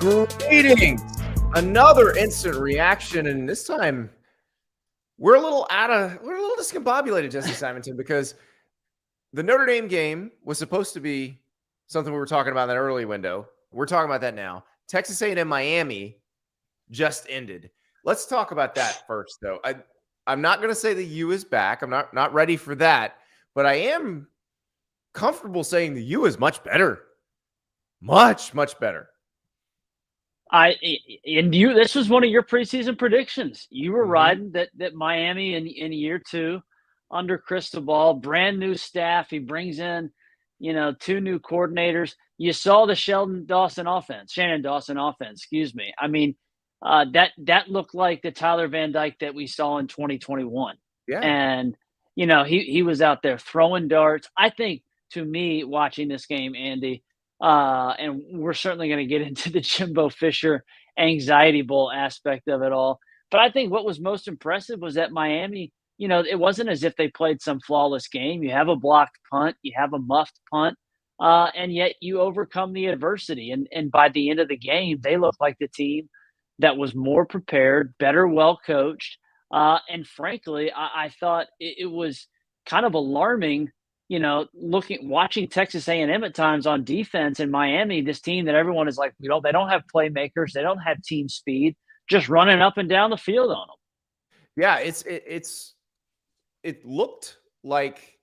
Greetings. Another instant reaction, and this time we're a little discombobulated, Jesse Simonton, because the Notre Dame game was supposed to be something we were talking about in that early window. We're talking about that now. Texas A&M Miami just ended. Let's talk about that first, though. I'm not going to say the U is back. I'm not ready for that, but I am comfortable saying the U is much better. Much better. This was one of your preseason predictions. You were riding that Miami in year two under Cristobal, brand new staff. He brings in, two new coordinators. You saw the Shannon Dawson offense, excuse me. I mean, that looked like the Tyler Van Dyke that we saw in 2021. Yeah. And, he was out there throwing darts. I think, to me, watching this game, Andy, and we're certainly going to get into the Jimbo Fisher anxiety bowl aspect of it all. But I think what was most impressive was that Miami, it wasn't as if they played some flawless game. You have a blocked punt, you have a muffed punt, and yet you overcome the adversity. And by the end of the game, they looked like the team that was more prepared, better, well coached. And frankly, I thought it was kind of alarming. Watching Texas A&M at times on defense in Miami, this team that everyone is like, they don't have playmakers, they don't have team speed, just running up and down the field on them. Yeah, it looked like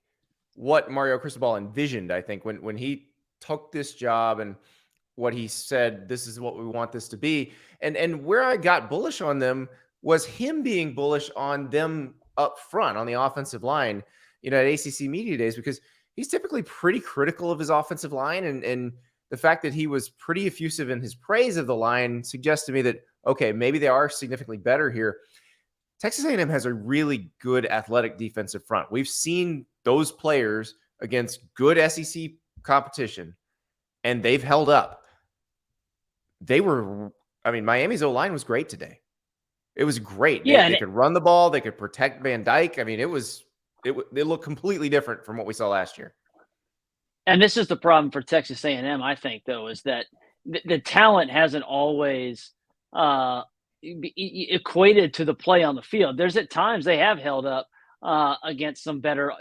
what Mario Cristobal envisioned, I think, when he took this job and what he said, this is what we want this to be. And where I got bullish on them was him being bullish on them up front on the offensive line, at ACC Media Days, because he's typically pretty critical of his offensive line. And the fact that he was pretty effusive in his praise of the line suggests to me that, okay, maybe they are significantly better here. Texas A&M has a really good athletic defensive front. We've seen those players against good SEC competition, and they've held up. Miami's O-line was great today. It was great. Yeah, they could run the ball. They could protect Van Dyke. I mean, it looked completely different from what we saw last year. And this is the problem for Texas A&M, I think, though, is that the talent hasn't always equated to the play on the field. There's at times they have held up against some better,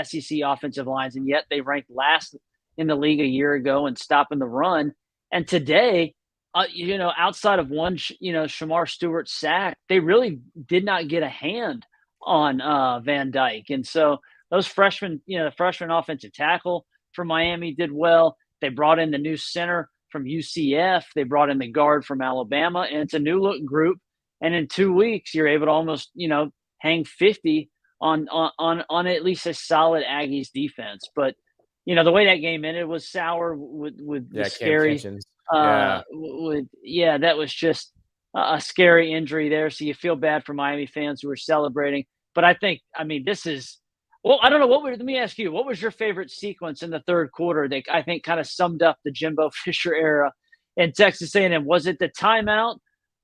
SEC offensive lines, and yet they ranked last in the league a year ago in stopping the run. And today, outside of one, Shamar Stewart's sack, they really did not get a hand on Van Dyke. And so those freshmen, the freshman offensive tackle from Miami did well. They brought in the new center from UCF. They brought in the guard from Alabama, and it's a new look group. And in 2 weeks, you're able to almost, hang 50 on at least a solid Aggies defense. But, the way that game ended was sour with the scary. That was just a scary injury there. So you feel bad for Miami fans who are celebrating. But I think, this is – well, I don't know. Let me ask you, what was your favorite sequence in the third quarter that I think kind of summed up the Jimbo Fisher era in Texas A&M? Was it the timeout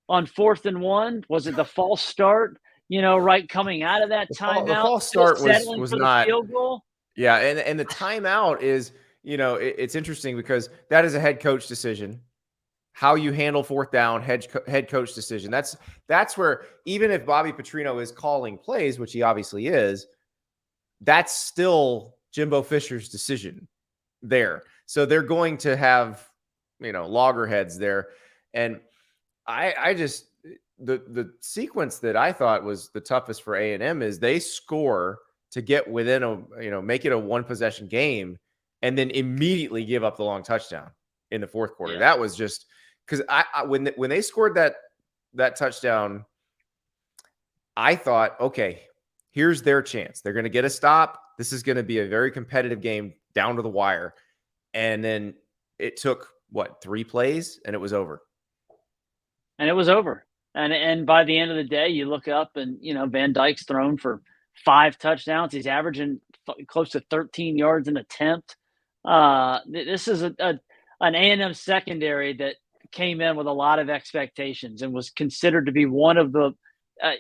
on 4th and 1? Was it the false start, right coming out of that timeout? The false start was not – field goal? Yeah, and the timeout is – it's interesting because that is a head coach decision. How you handle fourth down, head coach decision. That's where, even if Bobby Petrino is calling plays, which he obviously is, that's still Jimbo Fisher's decision there. So they're going to have, loggerheads there. And I just, the sequence that I thought was the toughest for A&M is they score to get within make it a one possession game and then immediately give up the long touchdown in the fourth quarter. Yeah. That was just, because when they scored that touchdown, I thought, okay, here's their chance. They're going to get a stop. This is going to be a very competitive game down to the wire. And then it took, 3 plays, and it was over. And by the end of the day, you look up and, Van Dyke's thrown for 5 touchdowns. He's averaging close to 13 yards an attempt. This is an A&M secondary that came in with a lot of expectations and was considered to be one of the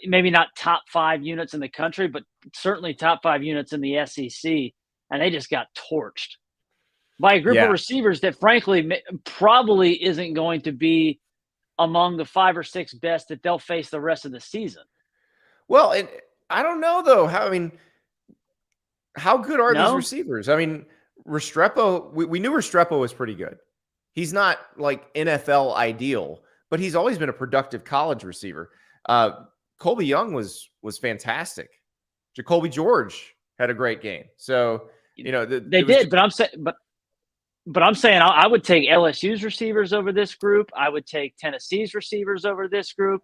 maybe not top 5 units in the country, but certainly top 5 units in the SEC. And they just got torched by a group of receivers that, frankly, probably isn't going to be among the 5 or 6 best that they'll face the rest of the season. Well, and I don't know though. How good are these No? receivers? I mean, Restrepo, we knew Restrepo was pretty good. He's not like NFL ideal, but he's always been a productive college receiver. Colby Young was fantastic. Jacoby George had a great game. So, They did, but I'm saying I would take LSU's receivers over this group. I would take Tennessee's receivers over this group.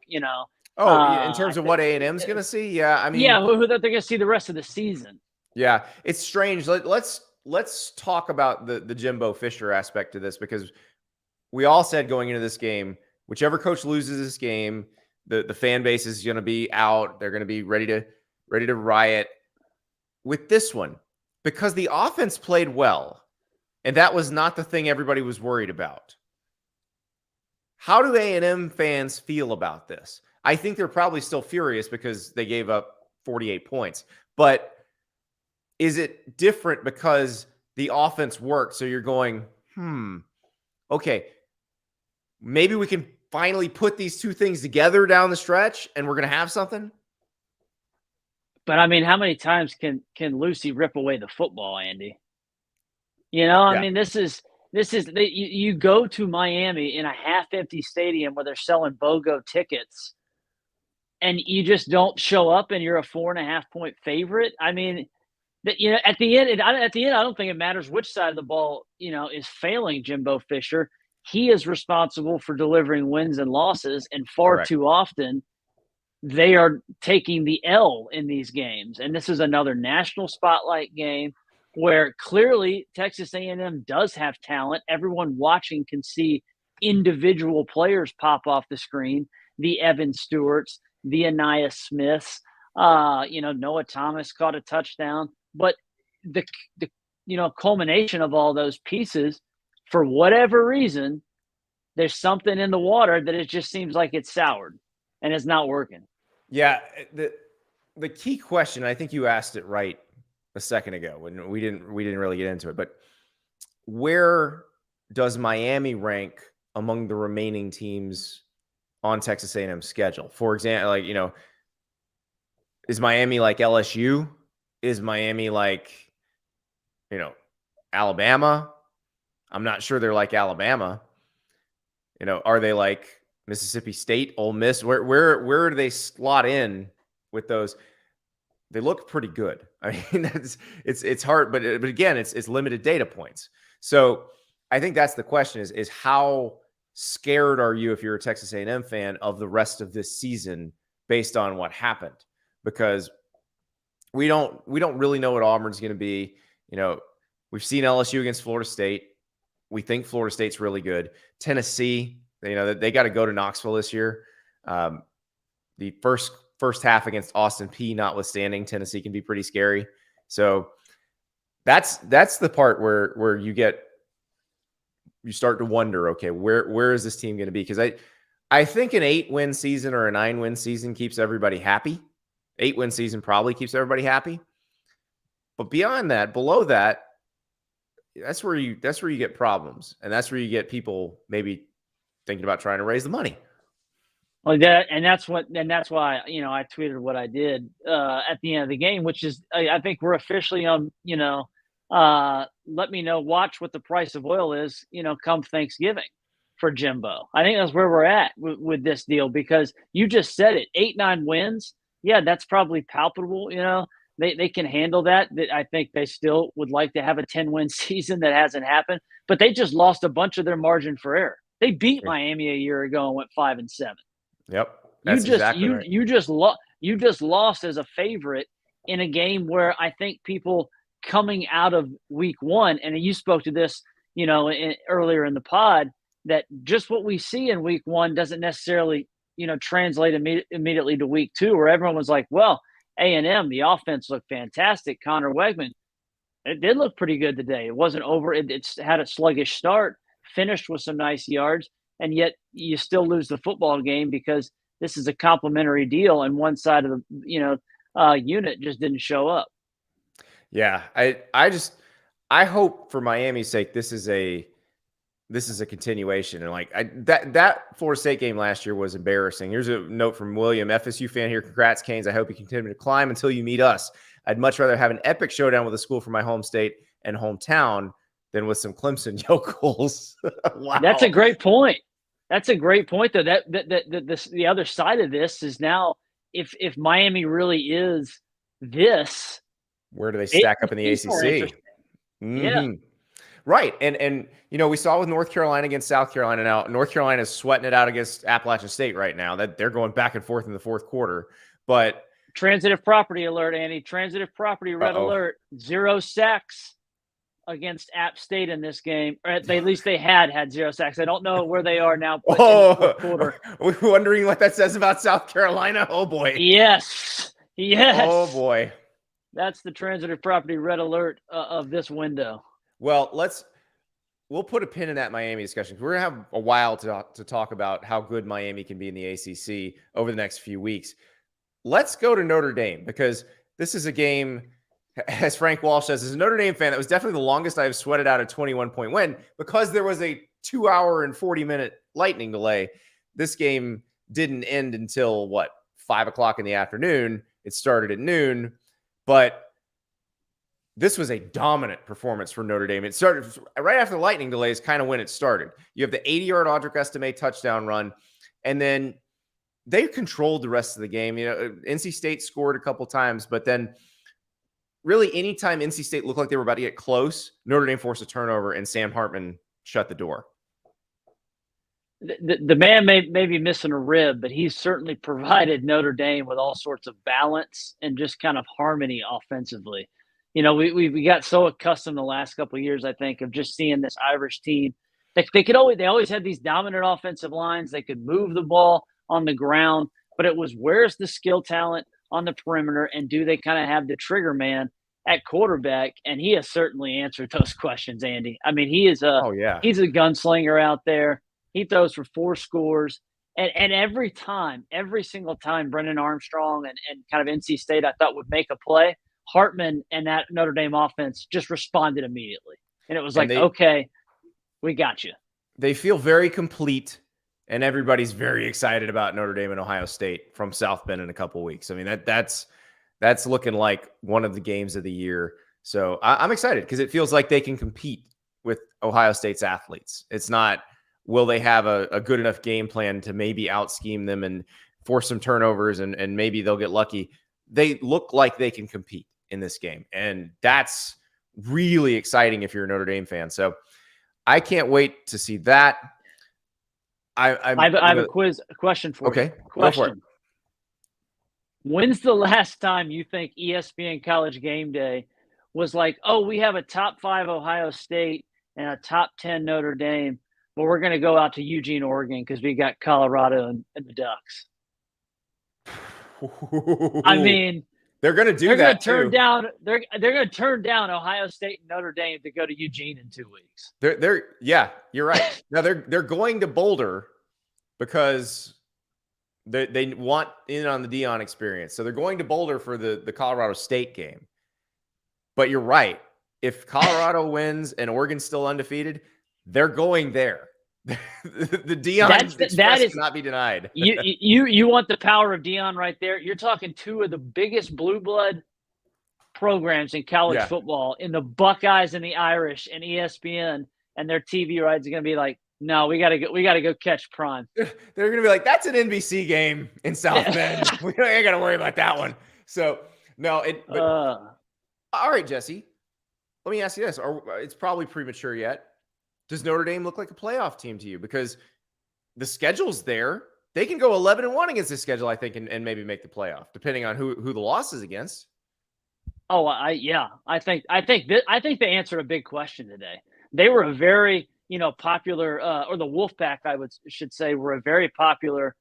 Oh, in terms of what A&M's going to see, yeah. I mean, yeah, who they're going to see the rest of the season. Yeah, it's strange. Let's talk about the Jimbo Fisher aspect to this, because we all said going into this game, whichever coach loses this game, the fan base is going to be out. They're going to be ready to riot. With this one, because the offense played well, and that was not the thing everybody was worried about. How do A&M fans feel about this? I think they're probably still furious because they gave up 48 points. But is it different because the offense worked? So you're going, okay, maybe we can finally put these two things together down the stretch and we're going to have something? But I mean, how many times can Lucy rip away the football, Andy? I mean, this is you go to Miami in a half-empty stadium where they're selling BOGO tickets, and you just don't show up, and you're a 4.5-point favorite. I mean, at the end, I don't think it matters which side of the ball is failing Jimbo Fisher. He is responsible for delivering wins and losses, and far Correct. too often they are taking the L in these games. And this is another national spotlight game where clearly Texas A&M does have talent. Everyone watching can see individual players pop off the screen. The Evan Stewarts, the Anaya Smiths, Noah Thomas caught a touchdown. But the culmination of all those pieces, for whatever reason, there's something in the water that it just seems like it's soured and it's not working. Yeah, the key question, I think you asked it right a second ago when we didn't really get into it, but where does Miami rank among the remaining teams on Texas A&M's schedule? For example, is Miami like LSU? Is Miami like, Alabama? I'm not sure they're like Alabama. Are they like Mississippi State, Ole Miss? Where do they slot in with those? They look pretty good. I mean, it's hard, but again, it's limited data points. So I think that's the question: is how scared are you, if you're a Texas A&M fan, of the rest of this season based on what happened? Because we don't really know what Auburn's going to be. We've seen LSU against Florida State. We think Florida State's really good. Tennessee, they got to go to Knoxville this year. The first half against Austin Peay notwithstanding, Tennessee can be pretty scary. So that's the part where you start to wonder, okay, where is this team going to be? Because I think an 8-win season or a 9-win season keeps everybody happy. 8-win season probably keeps everybody happy. But beyond that, below that, that's where you get problems, and that's where you get people maybe thinking about trying to raise the money. Well, that's why I tweeted what I did at the end of the game, which is I think we're officially on. Let me know. Watch what the price of oil is. Come Thanksgiving for Jimbo. I think that's where we're at with this deal, because you just said it. 8-9 wins. Yeah, that's probably palpable. They can handle that. I think they still would like to have a 10-win season. That hasn't happened, but they just lost a bunch of their margin for error. They beat Miami a year ago and went 5-7. Yep, that's exactly right. You just lost as a favorite in a game where I think people coming out of week one, and you spoke to this, earlier in the pod, that just what we see in week one doesn't necessarily, translate immediately to week two, where everyone was like, well, A&M, the offense looked fantastic. Connor Wegman, it did look pretty good today. It wasn't over. It's had a sluggish start, finished with some nice yards, and yet you still lose the football game because this is a complimentary deal, and one side of the unit just didn't show up. Yeah, I hope for Miami's sake this is a this is a continuation. And like that Florida State game last year was embarrassing. Here's a note from William, FSU fan here. Congrats, Canes. I hope you continue to climb until you meet us. I'd much rather have an epic showdown with a school from my home state and hometown than with some Clemson yokels. Wow. That's a great point. That's a great point, though. The other side of this is now if Miami really is this, where do they stack up in the ACC? Yeah. Right. And we saw with North Carolina against South Carolina. Now, North Carolina is sweating it out against Appalachian State right now. That they're going back and forth in the fourth quarter. But transitive property alert, Andy. Transitive property red alert. 0 sacks against App State in this game. Or at least they had 0 sacks. I don't know where they are now. We're wondering what that says about South Carolina. Oh boy. Yes. Oh boy. That's the transitive property red alert of this window. Well, we'll put a pin in that Miami discussion. We're going to have a while to talk about how good Miami can be in the ACC over the next few weeks. Let's go to Notre Dame, because this is a game, as Frank Walsh says, as a Notre Dame fan, that was definitely the longest I've sweated out a 21-point win, because there was a 2-hour and 40-minute lightning delay. This game didn't end until 5 o'clock in the afternoon. It started at noon, but this was a dominant performance for Notre Dame. It started right after the lightning delay is kind of when it started. You have the 80-yard Audric Estime touchdown run, and then they controlled the rest of the game. NC State scored a couple times, but then really anytime NC State looked like they were about to get close, Notre Dame forced a turnover, and Sam Hartman shut the door. The man may be missing a rib, but he's certainly provided Notre Dame with all sorts of balance and just kind of harmony offensively. We got so accustomed the last couple of years, I think, of just seeing this Irish team. They always had these dominant offensive lines. They could move the ball on the ground, but it was, where's the skill talent on the perimeter, and do they kind of have the trigger man at quarterback? And he has certainly answered those questions, Andy. I mean, he's a gunslinger out there. He throws for 4 scores. And every single time Brendan Armstrong and kind of NC State, I thought, would make a play, Hartman and that Notre Dame offense just responded immediately. And it was like, okay, we got you. They feel very complete, and everybody's very excited about Notre Dame and Ohio State from South Bend in a couple of weeks. I mean, that's looking like one of the games of the year. So I'm excited, because it feels like they can compete with Ohio State's athletes. It's not, will they have a good enough game plan to maybe out-scheme them and force some turnovers and maybe they'll get lucky. They look like they can compete in this game, and that's really exciting if you're a Notre Dame fan. So I can't wait to see that. I have a question for you. Okay, question. Go for it. When's the last time you think ESPN College Game Day was like, oh, we have a top 5 Ohio State and a top 10 Notre Dame, but we're going to go out to Eugene, Oregon, because we got Colorado and the Ducks? I mean, they're going to do that. They're going to turn down Ohio State and Notre Dame to go to Eugene in 2 weeks. Yeah, you're right. Now they're going to Boulder because they want in on the Deion experience. So they're going to Boulder for the Colorado State game. But you're right. If Colorado wins and Oregon's still undefeated, they're going there. The Deion express cannot be denied. You want the power of Deion right there. You're talking 2 of the biggest blue blood programs in college football, in the Buckeyes and the Irish, and ESPN, and their TV rights are going to be like, no, we got to go catch Prime. They're going to be like, that's an NBC game in South Bend. We ain't got to worry about that one. So no, all right, Jesse. Let me ask you this: it's probably premature yet. Does Notre Dame look like a playoff team to you? Because the schedule's there. They can go 11-1 against this schedule, I think, and maybe make the playoff, depending on who the loss is against. Oh, I think they answered a big question today. They were a very, popular, or the Wolfpack, should say, were a very popular,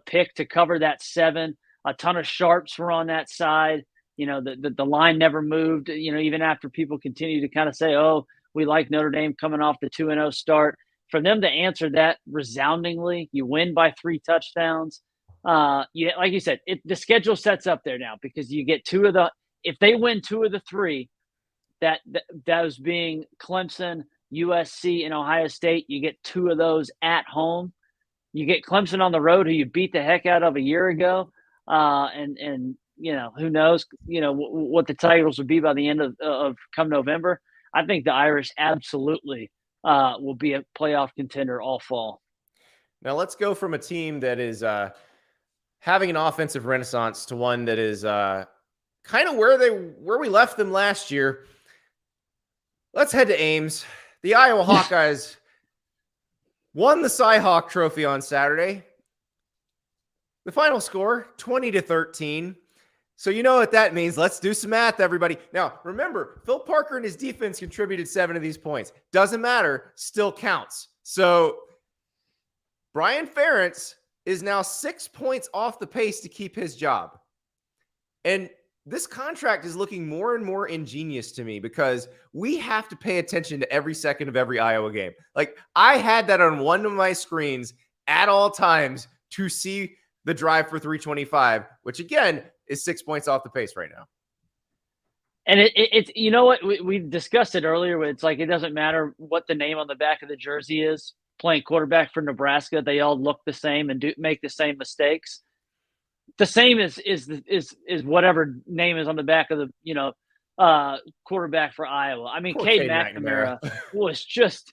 pick to cover that 7. A ton of sharps were on that side. The line never moved. Even after people continue to kind of say, oh, we like Notre Dame coming off the 2-0 start. For them to answer that resoundingly, you win by 3 touchdowns. Like you said, the schedule sets up there now, because you get 2 of the – if they win 2 of the 3, that was being Clemson, USC and Ohio State. You get 2 of those at home. You get Clemson on the road, who you beat the heck out of a year ago. And who knows, what the titles would be by the end of come November. I think the Irish absolutely will be a playoff contender all fall. Now let's go from a team that is having an offensive renaissance to one that is kind of where we left them last year. Let's head to Ames. The Iowa Hawkeyes won the Cy-Hawk Trophy on Saturday. The final score, 20-13. So you know what that means. Let's do some math, everybody. Now, remember, Phil Parker and his defense contributed 7 of these points. Doesn't matter. Still counts. So Brian Ferentz is now 6 points off the pace to keep his job. And this contract is looking more and more ingenious to me because we have to pay attention to every second of every Iowa game. Like, I had that on one of my screens at all times to see the drive for 325, which again is 6 points off the pace right now. And it's you know what, we discussed it earlier. Where it's like, it doesn't matter what the name on the back of the jersey is. Playing quarterback for Nebraska, they all look the same and make the same mistakes. The same is whatever name is on the back of the quarterback for Iowa. I mean, Cade McNamara was just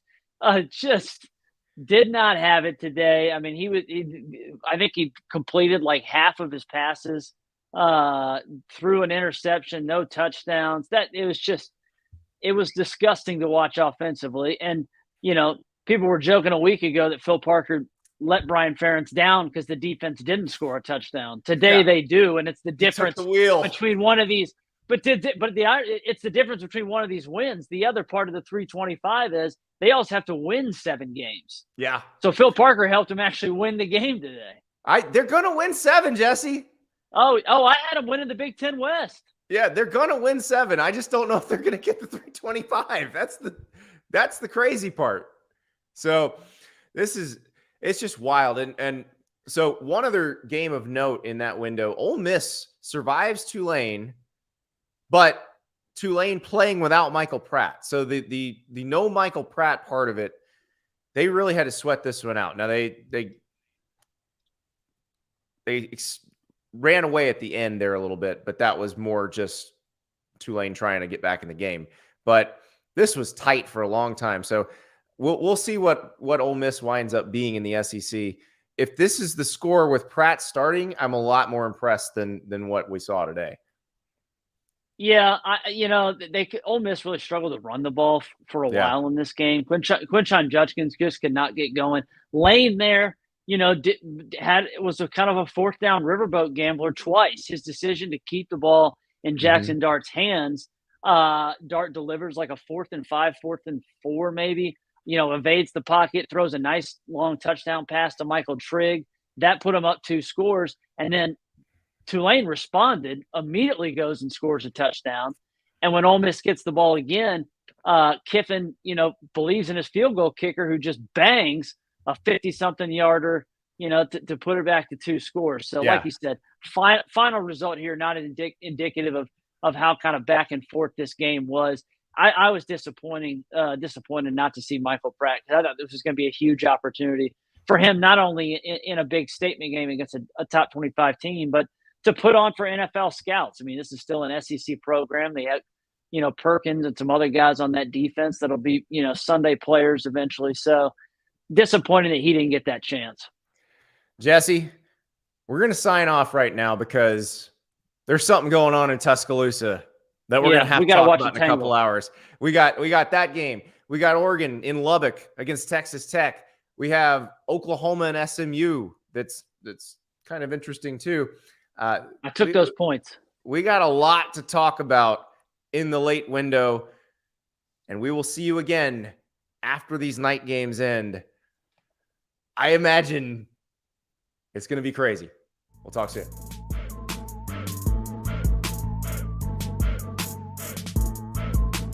did not have it today. I mean, I think he completed like half of his passes, threw an interception, no touchdowns. It was disgusting to watch offensively. And people were joking a week ago that Phil Parker let Brian Ferentz down because the defense didn't score a touchdown. Today they do, and it's the difference between one of these. But it's the difference between one of these wins. The other part of the 325 is they also have to win 7 games. Yeah. So Phil Parker helped him actually win the game today. They're going to win 7, Jesse. Oh, I had them winning the Big Ten West. Yeah, they're going to win 7. I just don't know if they're going to get the 325. That's the crazy part. So it's just wild. And so one other game of note in that window, Ole Miss survives Tulane, but Tulane playing without Michael Pratt. So the no Michael Pratt part of it, they really had to sweat this one out. Now they ran away at the end there a little bit, but that was more just Tulane trying to get back in the game. But this was tight for a long time. So we'll see what Ole Miss winds up being in the SEC. If this is the score with Pratt starting, I'm a lot more impressed than what we saw today. Yeah, Ole Miss really struggled to run the ball for a while in this game. Quinshon Judkins just could not get going. Lane there, was a kind of a 4th down riverboat gambler twice. His decision to keep the ball in Jackson Dart's hands. Dart delivers like a 4th and 5, 4th and 4 maybe. Evades the pocket, throws a nice long touchdown pass to Michael Trigg. That put him up 2 scores. And then Tulane responded, immediately goes and scores a touchdown. And when Ole Miss gets the ball again, Kiffin, believes in his field goal kicker, who just bangs a 50-something yarder, to put it back to 2 scores. So like you said, final result here, not indicative of how kind of back and forth this game was. I was disappointed not to see Michael Pratt. I thought this was going to be a huge opportunity for him, not only in a big statement game against a top 25 team, but to put on for NFL scouts. I mean, this is still an SEC program. They have, Perkins and some other guys on that defense that'll be, Sunday players eventually. So disappointed that he didn't get that chance. Jesse, we're going to sign off right now because there's something going on in Tuscaloosa that we're going to have to talk about in a couple hours. We got that game. We got Oregon in Lubbock against Texas Tech. We have Oklahoma and SMU. That's kind of interesting too. I took those points. We got a lot to talk about in the late window, and we will see you again after these night games end. I imagine it's going to be crazy. We'll talk soon.